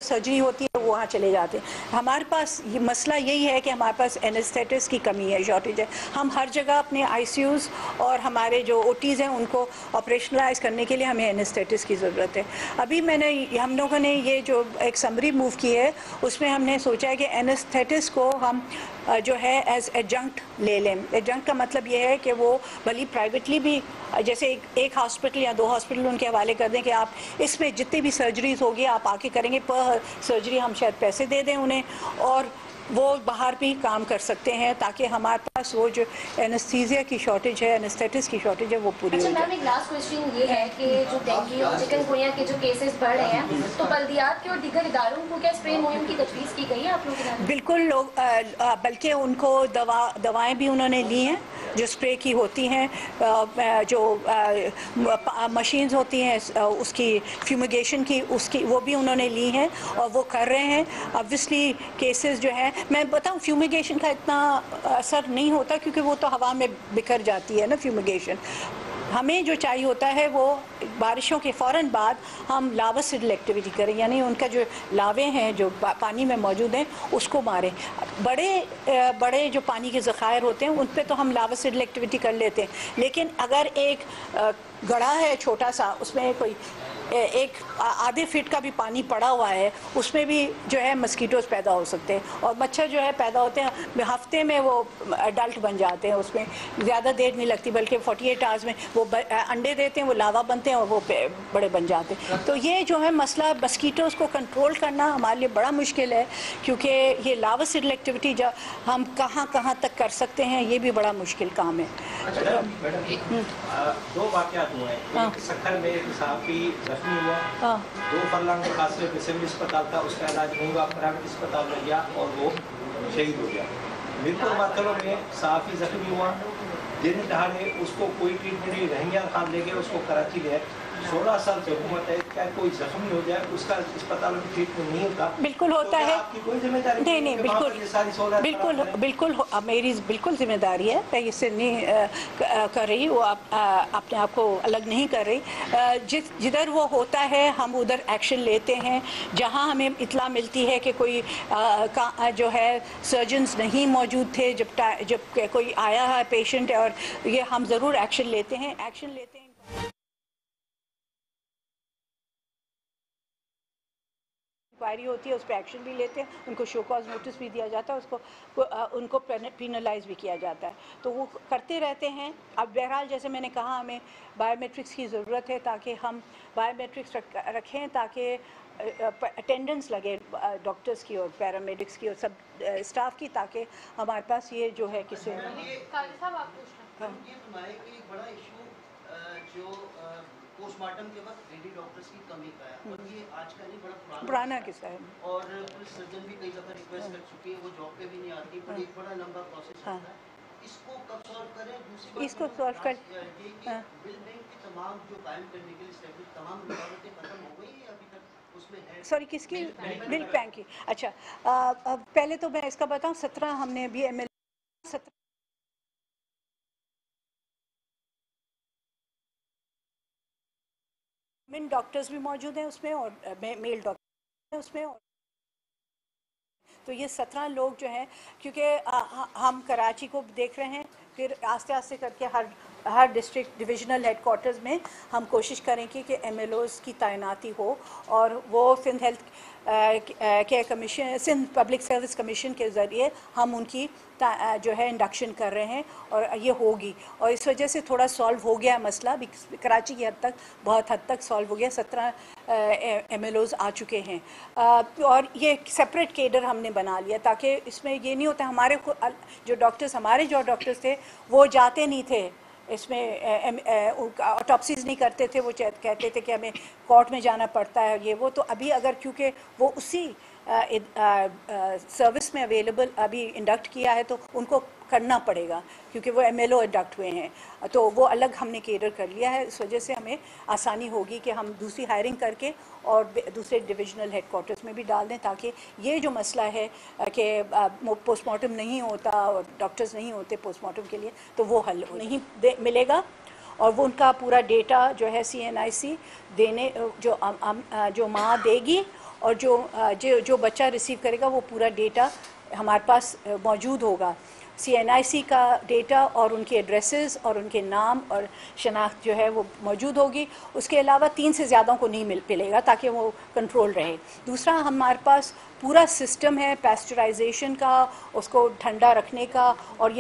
Surgery होती है वो वहाँ चले जाते हैं। हमारे पास ये मसला यही है कि हमारे पास एनेस्थेटिस्ट की कमी है, शॉर्टेज है। हम हर जगह अपने आईसीयूज़ और हमारे जो ओटीज़ हैं उनको ऑपरेशनलाइज करने के लिए हमें एनेस्थेटिस्ट की ज़रूरत है। अभी हम लोगों ने ये जो एक समरी मूव की है उसमें हमने सोचा है कि एनेस्थेटिस्ट को हम जो है एज एडजंक्ट ले लें। एडजंक्ट का मतलब ये है कि वो भली प्राइवेटली भी, जैसे एक हॉस्पिटल या 2 हॉस्पिटल उनके हवाले कर दें कि आप इसमें जितनी भी सर्जरीज होगी आप आके करेंगे, पर सर्जरी हम शायद पैसे दे दें उन्हें, और वो बाहर भी काम कर सकते हैं, ताकि हमारे पास वो जो एनेस्थीसिया की शॉर्टेज है, एनेस्थेटिस्ट की शॉर्टेज है, वो पूरी हो जाए। अच्छा मैम, एक लास्ट क्वेश्चन ये है कि जो डेंगू और चिकनगुनिया के जो केसेस बढ़ रहे हैं, तो बल्दियात के और दीगर इदारों को क्या स्प्रे मुहिम की तजवीज़ की गई है आप लोगों के? बिल्कुल, लोग बल्कि उनको दवाएं भी उन्होंने ली हैं जो स्प्रे की होती हैं, जो मशीन्स होती हैं उसकी फ्यूमिगेशन की, उसकी वो भी उन्होंने ली हैं और वो कर रहे हैं। ऑब्वियसली केसेस जो है, मैं बताऊं, फ्यूमिगेशन का इतना असर नहीं होता क्योंकि वो तो हवा में बिखर जाती है ना फ्यूमिगेशन। हमें जो चाहिए होता है वो बारिशों के फ़ौरन बाद हम लावासिडल एक्टिविटी करें, यानी उनका जो लावे हैं जो पानी में मौजूद हैं उसको मारें। बड़े जो पानी के ज़खायर होते हैं उन पे तो हम लावासिडल एक्टिविटी कर लेते हैं, लेकिन अगर एक गड्ढा है छोटा सा, उसमें कोई एक आधे फीट का भी पानी पड़ा हुआ है, उसमें भी जो है मस्कीटोज़ पैदा हो सकते हैं और मच्छर जो है पैदा होते हैं। हफ्ते में वो अडल्ट बन जाते हैं, उसमें ज़्यादा देर नहीं लगती, बल्कि 48 आवर्स में वो अंडे देते हैं, वो लावा बनते हैं और वो बड़े बन जाते हैं। तो ये जो है मसला मस्कीटोज़ को कंट्रोल करना हमारे लिए बड़ा मुश्किल है, क्योंकि ये लावासिडल एक्टिविटी जब हम कहाँ तक कर सकते हैं, ये भी बड़ा मुश्किल काम है। अच्छा मैडम, 2 वाक़यात हुए हैं। एक सक्खर में एक सहाफ़ी जख्मी हुआ, 2 फरलांग के फासले पे सिविल अस्पताल था, उसका इलाज नहीं हुआ, प्राइवेट अस्पताल में गया और वो शहीद हो गया। मिरपुर माथलों में सहाफ़ी जख्मी हुआ, दिन दहाड़े उसको कोई ट्रीटमेंट नहीं, रहिया खान ले गए उसको कराची गए। 16 साल से हुकूमत है, क्या कोई जख्मी हो जाए उसका अस्पताल में ट्रीटमेंट नहीं होता? बिल्कुल होता है, आपकी कोई जिम्मेदारी नहीं, बिल्कुल मेरी बिल्कुल जिम्मेदारी है, मैं इससे नहीं कर रही, वो अपने आप को अलग नहीं कर रही। जिधर वो होता है हम उधर एक्शन लेते हैं। जहाँ हमें इत्ला मिलती है कि कोई जो है सर्जन्स नहीं मौजूद थे जब कोई आया है पेशेंट, और ये हम ज़रूर एक्शन लेते हैं। इंक्वायरी होती है, उस पर एक्शन भी लेते हैं, उनको शो कॉज नोटिस भी दिया जाता है, उनको पेनलाइज भी किया जाता है, तो वो करते रहते हैं। अब बहरहाल जैसे मैंने कहा, हमें बायोमेट्रिक्स की ज़रूरत है, ताकि हम बायोमेट्रिक्स रखें, ताकि अटेंडेंस लगे डॉक्टर्स की और पैरामेडिक्स की और सब स्टाफ की, ताकि हमारे पास ये जो है किसी पोस्टमार्टम के वक्त लेडी डॉक्टर्स की कमी का है, और ये आज का नहीं, बड़ा पुराना किस्सा है, और पुलिस सर्जन भी कई दफा रिक्वेस्ट कर चुकी है, वो जॉब पे भी नहीं आती, पर एक बड़ा लंबा प्रोसेस होता है। इसको कब सॉल्व करें? दूसरी बात इसको सॉल्व कर बिल बैंक की तमाम जो कायम करने के लिए स्टेब्लिश तमाम रुकावटें खत्म हो गई है अभी तक उसमें है? सॉरी, किसकी? बिल बैंक की। अच्छा, पहले तो मैं इसका बताऊं, 17 हमने अभी ML मेन डॉक्टर्स भी मौजूद हैं उसमें और मेल डॉक्टर हैं उसमें, तो ये 17 लोग जो हैं, क्योंकि हम कराची को देख रहे हैं, फिर आस्ते आस्ते करके हर डिस्ट्रिक्ट डिविजनल हेडक्वार्टर्स में हम कोशिश करेंगे कि MLOs की तैनाती हो, और वो Sindh health care commission, Sindh public service commission के ज़रिए हम उनकी जो है इंडक्शन कर रहे हैं, और ये होगी, और इस वजह से थोड़ा सॉल्व हो गया मसला भी, कराची की बहुत हद तक सॉल्व हो गया। 17 MLOs आ चुके हैं, और ये सेपरेट केडर हमने बना लिया, ताकि इसमें ये नहीं होता, हमारे जो डॉक्टर्स थे वो जाते नहीं थे इसमें, ऑटोप्सीज नहीं करते थे, वो कहते थे कि हमें कोर्ट में जाना पड़ता है, ये वो। तो अभी अगर क्योंकि वो उसी सर्विस में अवेलेबल अभी इंडक्ट किया है, तो उनको करना पड़ेगा, क्योंकि वो MLO इंडक्ट हुए हैं, तो वो अलग हमने केडर कर लिया है। इस वजह से हमें आसानी होगी कि हम दूसरी हायरिंग करके और दूसरे डिविजनल हेडक्वार्टर्स में भी डाल दें, ताकि ये जो मसला है कि पोस्टमार्टम नहीं होता और डॉक्टर्स नहीं होते पोस्टमार्टम के लिए, तो वो हल नहीं मिलेगा, और वो उनका पूरा डेटा जो है CNIC देने जो माँ देगी, और जो बच्चा रिसीव करेगा वो पूरा डेटा हमारे पास मौजूद होगा। CNIC का डेटा और उनके एड्रेसेस और उनके नाम और शनाख्त जो है वो मौजूद होगी। उसके अलावा 3 से ज़्यादा को नहीं मिलेगा ताकि वो कंट्रोल रहे। दूसरा, हमारे पास पूरा सिस्टम है पैस्चराइजेशन का, उसको ठंडा रखने का, और